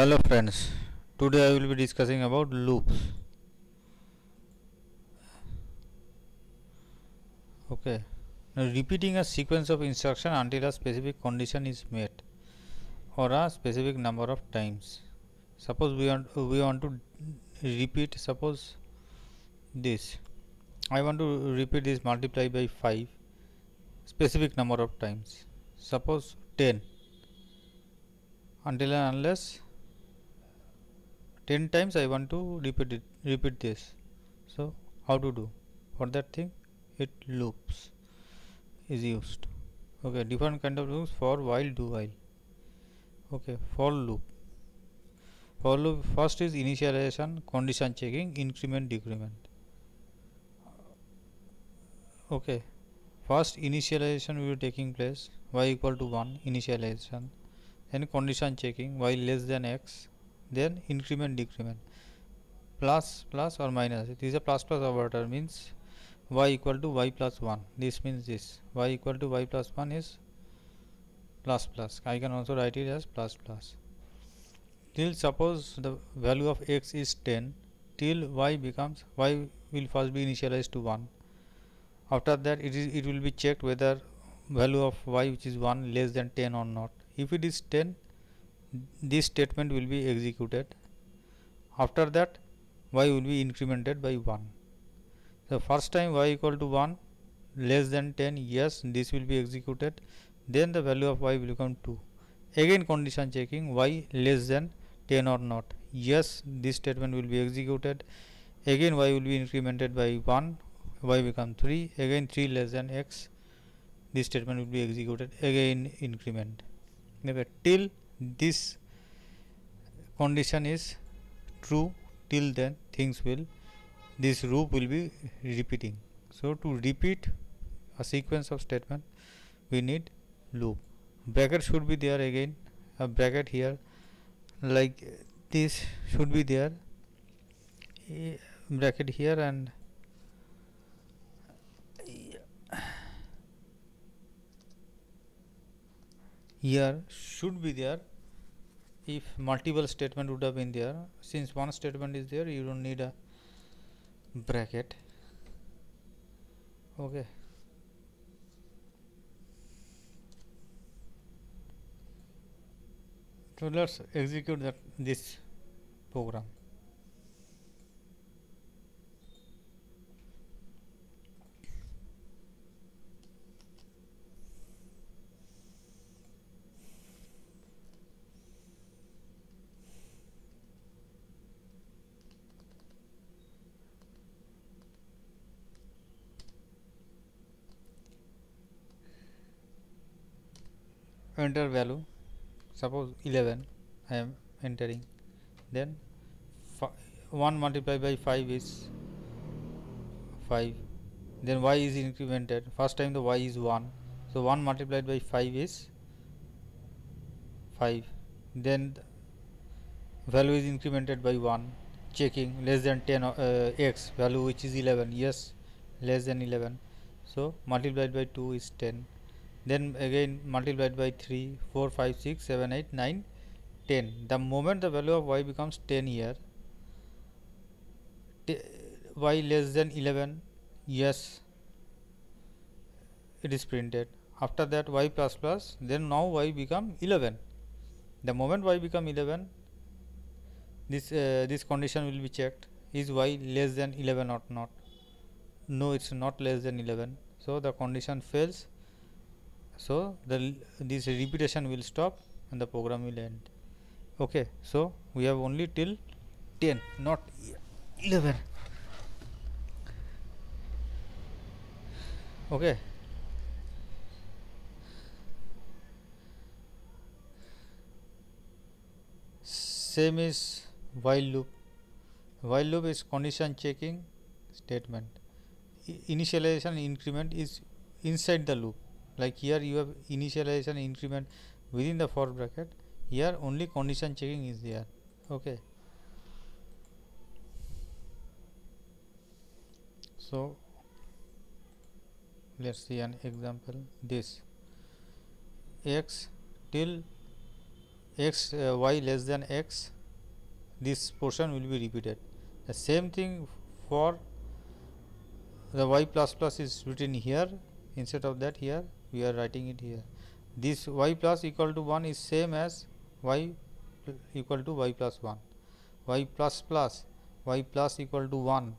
Hello friends, today I will be discussing about loops. Okay, now repeating a sequence of instruction until a specific condition is met or a specific number of times. Suppose we want to repeat, suppose this, I want to repeat this multiply by 5 specific number of times, suppose 10, until and unless 10 times I want to repeat this. So how to do? For that thing, it loops is used. Okay, different kind of loops for while, do while. Okay, for loop first is initialization, condition checking, increment, decrement. Okay, first initialization will be taking place, y equal to 1, initialization, then condition checking, y less than x, then increment, decrement, plus or minus. It is a plus operator, means y equal to y plus 1. This means this y equal to y plus 1 is plus. I can also write it as plus. Till suppose the value of x is 10, till y will first be initialized to 1. After that it will be checked whether value of y, which is 1, less than 10 or not. If it is 10, this statement will be executed. After that y will be incremented by 1. The first time y equal to 1, less than 10, yes, this will be executed. Then the value of y will become 2. Again condition checking, y less than 10 or not, yes, this statement will be executed. Again y will be incremented by 1, y become 3. Again 3 less than x, this statement will be executed. Again increment. Okay, till this condition is true, till then this loop will be repeating. So to repeat a sequence of statement, we need loop. Bracket should be there, again a bracket here like this should be there, bracket here, and here should be there. If multiple statement would have been there, since one statement is there, you don't need a bracket. Okay, so let's execute this program. Enter value, suppose 11 I am entering, then 1 multiplied by 5 is 5, then y is incremented. First time the y is 1, so 1 multiplied by 5 is 5, then the value is incremented by 1, checking less than 10 x, value which is 11, yes, less than 11, so multiplied by 2 is 10, then again multiplied by 3, 4, 5, 6, 7, 8, 9, 10. The moment the value of y becomes 10 here, y less than 11, yes, it is printed. After that y plus plus, then now y become 11. The moment y become 11, this condition will be checked, is y less than 11 or not. No, it's not less than 11, so the condition fails. So this repetition will stop and the program will end. Okay, so we have only till 10, not 11. Okay, same is while loop. While loop is condition checking statement. Initialization increment is inside the loop. Like here you have initialization increment within the for bracket. Here only condition checking is there. Okay, so let's see an example. This x till x y less than x, this portion will be repeated. The same thing for the y plus plus is written here. Instead of that, here we are writing it here. This y plus equal to 1 is same as y equal to y plus 1. Y plus plus, y plus equal to 1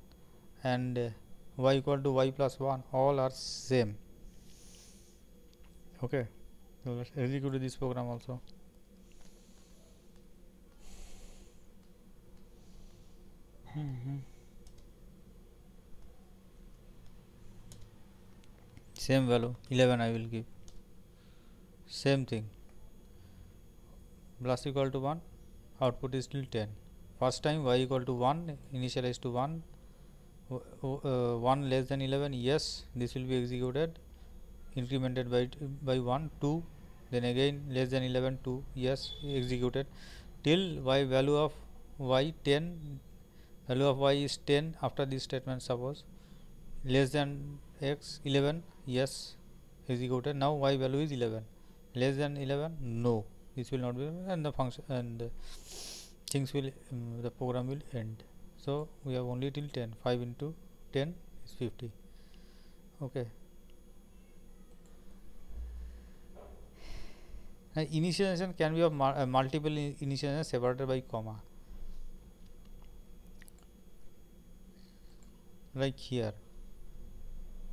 and y equal to y plus 1, all are same. Okay, so let's execute this program also. Same value 11 I will give. Same thing, plus equal to 1, output is still 10. First time y equal to 1, initialize to 1, 1 less than 11, yes, this will be executed, incremented by 1, 2, then again less than 11, 2, yes, executed till y value of y 10, value of y is 10 after this statement. Suppose less than x 11, yes, executed. Now y value is 11, less than 11, no, this will not be, and the function and things will the program will end. So we have only till 10. 5 into 10 is 50. Okay. Now initialization can be of multiple initialization separated by comma. Like here,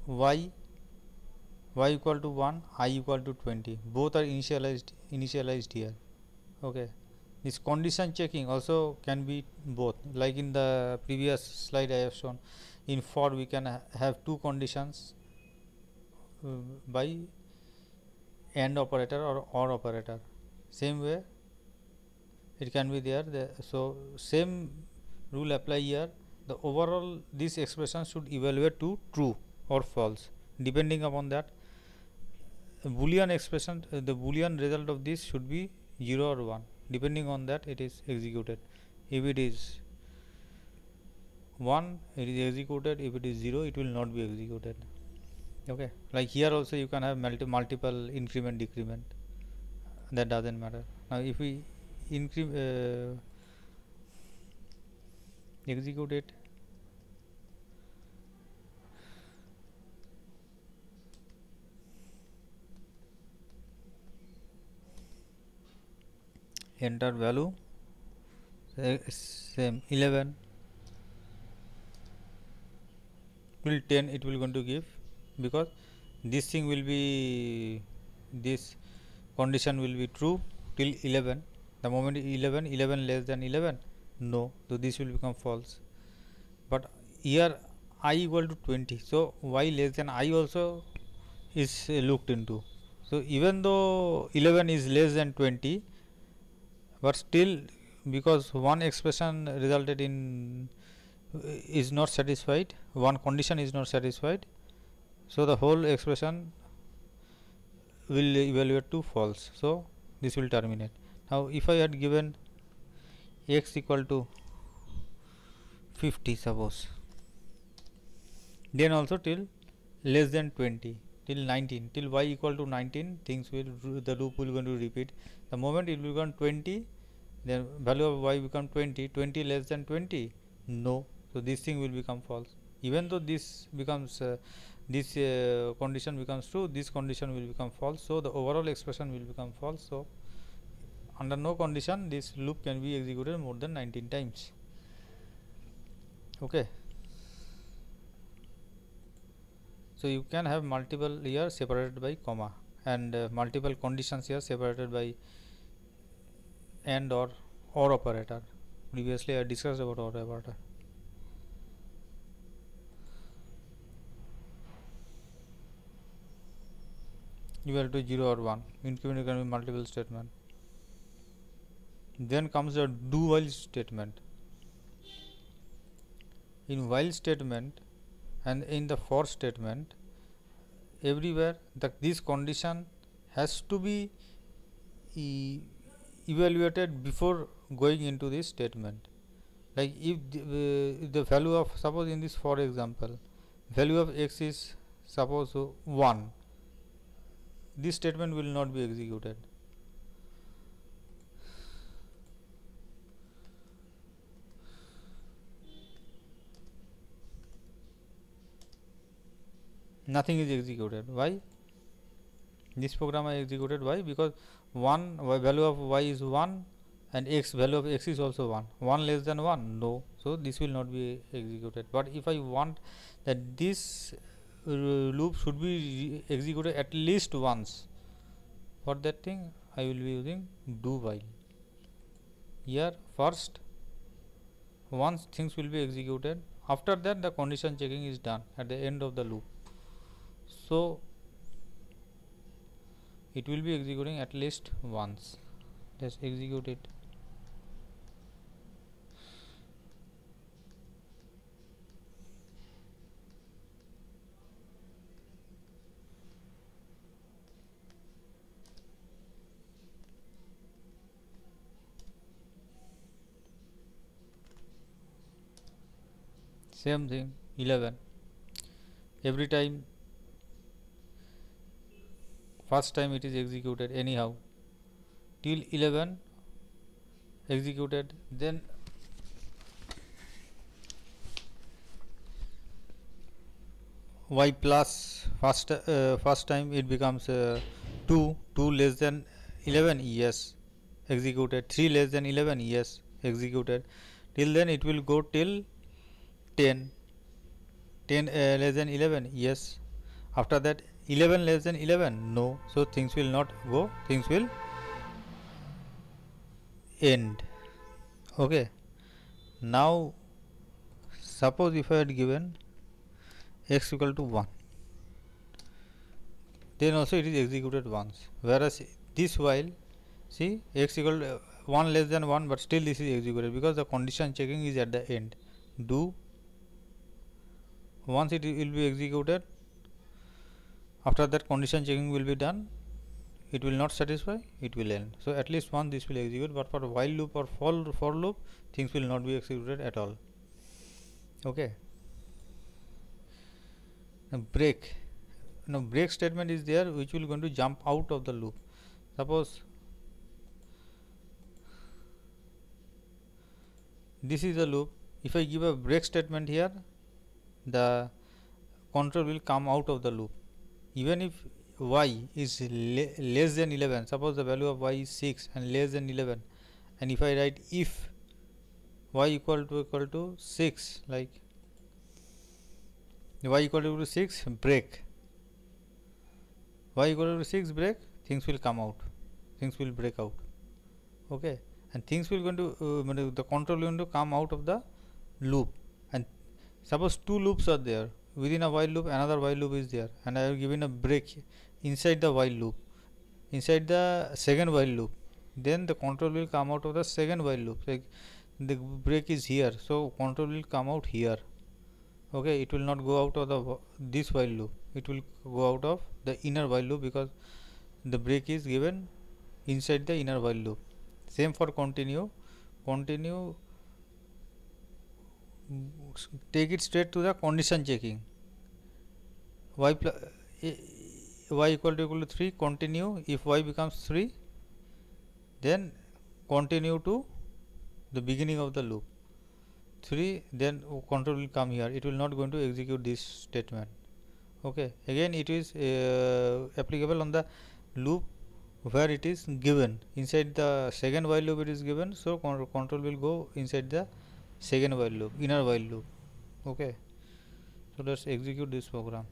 y equal to 1, I equal to 20. Both are initialized here. Okay. This condition checking also can be both, like in the previous slide I have shown. In for we can have two conditions by AND operator or OR operator. Same way it can be there. So same rule apply here. The overall this expression should evaluate to true or false. Depending upon that, Boolean expression, the Boolean result of this should be 0 or 1. Depending on that, it is executed. If it is 1, it is executed. If it is 0, it will not be executed. Okay, like here also you can have multiple increment decrement. That doesn't matter. Now if we execute it, enter value, same 11 till 10 it will going to give, because this thing will be, this condition will be true till 11. The moment 11 less than 11, no, so this will become false. But here I equal to 20, so y less than I also is looked into. So even though 11 is less than 20, but still, because one expression resulted in is not satisfied, one condition is not satisfied, so the whole expression will evaluate to false. So this will terminate. Now if I had given x equal to 50, suppose, then also till less than 20, till 19, till y equal to 19, things will, the loop will going to repeat. The moment it will become 20, then value of y become 20, 20 less than 20, no, so this thing will become false. Even though this becomes this condition becomes true, this condition will become false, so the overall expression will become false. So under no condition this loop can be executed more than 19 times. Okay, so you can have multiple here separated by comma, and multiple conditions here separated by AND or OR operator. Previously I discussed about OR operator. Equal to 0 or 1, increment can be multiple statement. Then comes the do while statement. In while statement and in the for statement, everywhere this condition has to be evaluated before going into this statement. Like if the value of, suppose in this for example, value of x is suppose 1, this statement will not be executed. nothing is executed. Why? This program I executed. Why? Because 1 value of y is 1 and x value of x is also 1 less than 1, no, so this will not be executed. But if I want that this loop should be executed at least once, for that thing I will be using do while. Here first once things will be executed, after that the condition checking is done at the end of the loop, so it will be executing at least once. Let's execute it. Same thing, 11. Every time, first time it is executed anyhow till 11 executed, then y plus first time it becomes 2 less than 11, yes, executed. 3 less than 11, yes, executed. Till then it will go till 10 less than 11, yes. After that 11 less than 11, no, so things will not go, things will end. Okay, now suppose if I had given x equal to 1, then also it is executed once, whereas this while, see, x equal to 1 less than 1, but still this is executed because the condition checking is at the end. Do once it will be executed, after that condition checking will be done, it will not satisfy, it will end. So at least once this will execute, but for while loop or for loop things will not be executed at all. Okay, now break. Now break statement is there which will going to jump out of the loop. Suppose this is a loop, if I give a break statement here, the control will come out of the loop. Even if y is less than 11, suppose the value of y is 6 and less than 11, and if I write if y equal to 6, like y equal to 6 break, y equal to 6 break, things will come out, things will break out. Okay, and things will going to the control will going to come out of the loop. And suppose two loops are there, within a while loop another while loop is there, and I have given a break inside the while loop, inside the second while loop, then the control will come out of the second while loop. Like the break is here, so control will come out here. Okay, it will not go out of the this while loop, it will go out of the inner while loop because the break is given inside the inner while loop. Same for continue, take it straight to the condition checking. Y equal to 3, continue, if y becomes 3, then continue to the beginning of the loop 3, then control will come here, it will not going to execute this statement. Okay, again it is applicable on the loop where it is given inside the second while loop, it is given, so control will go inside the second while loop, inner while loop. Okay, so let's execute this program.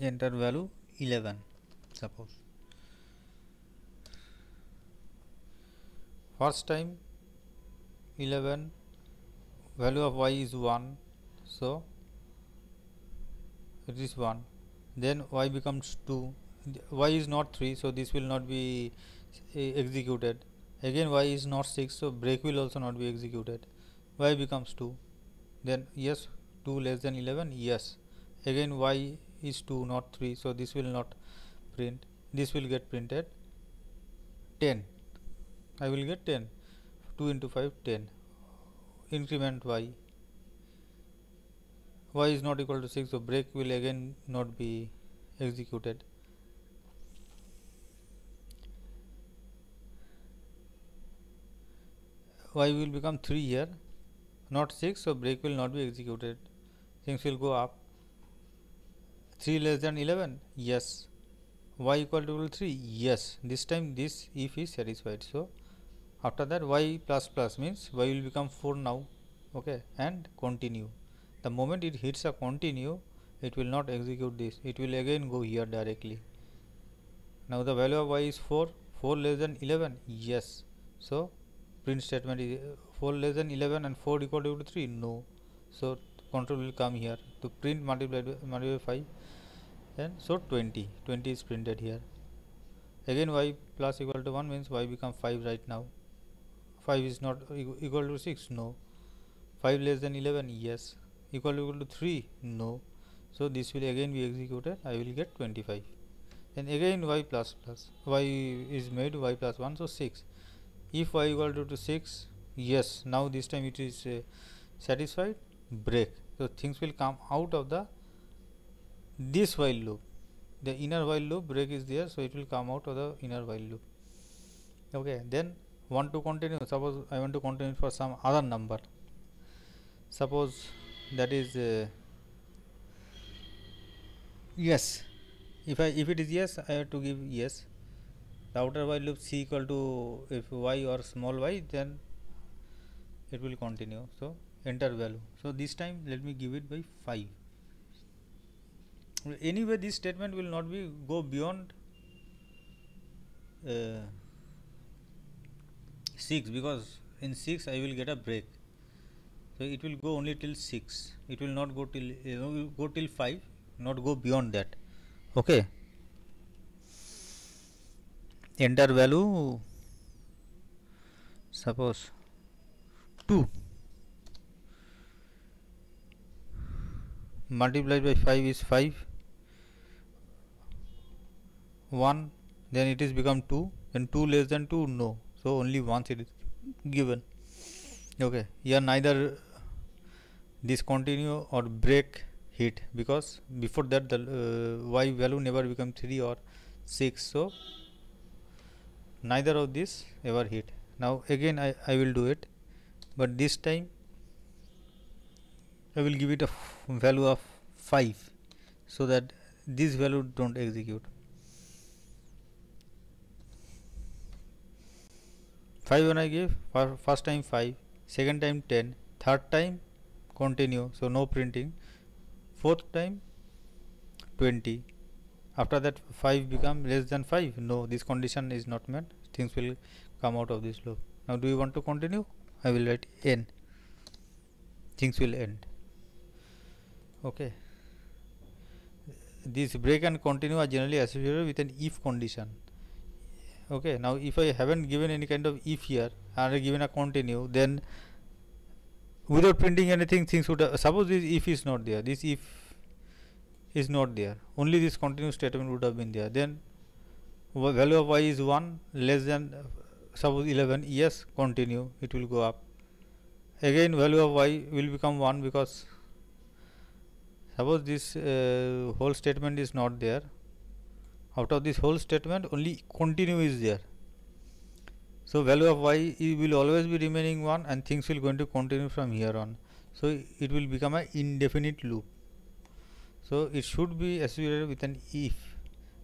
Enter value 11, suppose first time 11, value of y is 1, so it is 1, then y becomes 2, y is not 3, so this will not be executed. Again y is not 6, so break will also not be executed. Y becomes 2, then yes, 2 less than 11, yes, again y is 2 not 3, so this will not print, this will get printed 10, I will get 10, 2 into 5 10, increment y, y is not equal to 6, so break will again not be executed. Y will become 3 here, not 6, so break will not be executed. Things will go up. 3 less than 11, yes. Y equal to 3, yes. This time this if is satisfied. So after that y plus plus means y will become 4 now, okay, and continue. The moment it hits a continue, it will not execute this, it will again go here directly. Now the value of y is 4, 4 less than 11, yes. So print statement is 4 less than 11 and 4 equal to 3, no. So control will come here to print multiplied by 5, and so 20 is printed here. Again y plus equal to 1 means y become 5 right now. 5 is not equal to 6, no. 5 less than 11, yes. Equal to 3, no. So this will again be executed, I will get 25. Then again y plus plus, y is made y plus 1, so 6. If y equal to 6, yes, now this time it is satisfied, break. So things will come out of the this while loop. The inner while loop, break is there, so it will come out of the inner while loop. Okay, then want to continue. Suppose I want to continue for some other number. Suppose that is yes. If it is yes, I have to give yes. The outer while loop c equal to if y or small y, then it will continue. So enter value. So this time let me give it by 5. Anyway, this statement will not be go beyond 6, because in 6 I will get a break. So it will go only till 6. It will not go till go till 5, not go beyond that. Okay. Enter value, suppose 2 multiplied by 5 is 5, 1, then it is become 2, then 2 less than 2, no. So only once it is given. Okay, here neither this continue or break hit, because before that the y value never become 3 or 6, so neither of this ever hit. Now again I will do it, but this time I will give it a value of 5, so that this value don't execute. 5 when I give, first time 5, second time 10, third time continue, so no printing, fourth time 20. After that 5 become less than 5, no, this condition is not met, things will come out of this loop. Now do you want to continue? I will write n, things will end. Okay, this break and continue are generally associated with an if condition. Okay, now if I haven't given any kind of if here and I given a continue, then without printing anything, things would have, suppose this if is not there, this if is not there, only this continue statement would have been there, then value of y is 1 less than suppose 11, yes, continue, it will go up. Again value of y will become 1, because suppose this whole statement is not there, out of this whole statement only continue is there, so value of y will always be remaining 1 and things will going to continue from here on, so it will become an indefinite loop. So it should be associated with an if.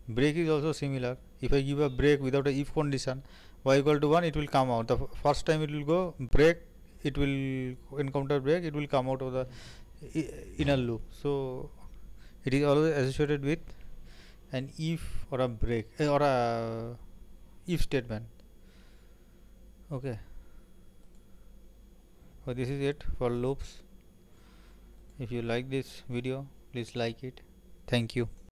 Break is also similar. If I give a break without a if condition, y equal to 1, it will come out. The first time it will go break, it will encounter break, it will come out of the inner loop. So it is always associated with an if or a break or a if statement. Okay, so this is it for loops. If you like this video, please like it. Thank you.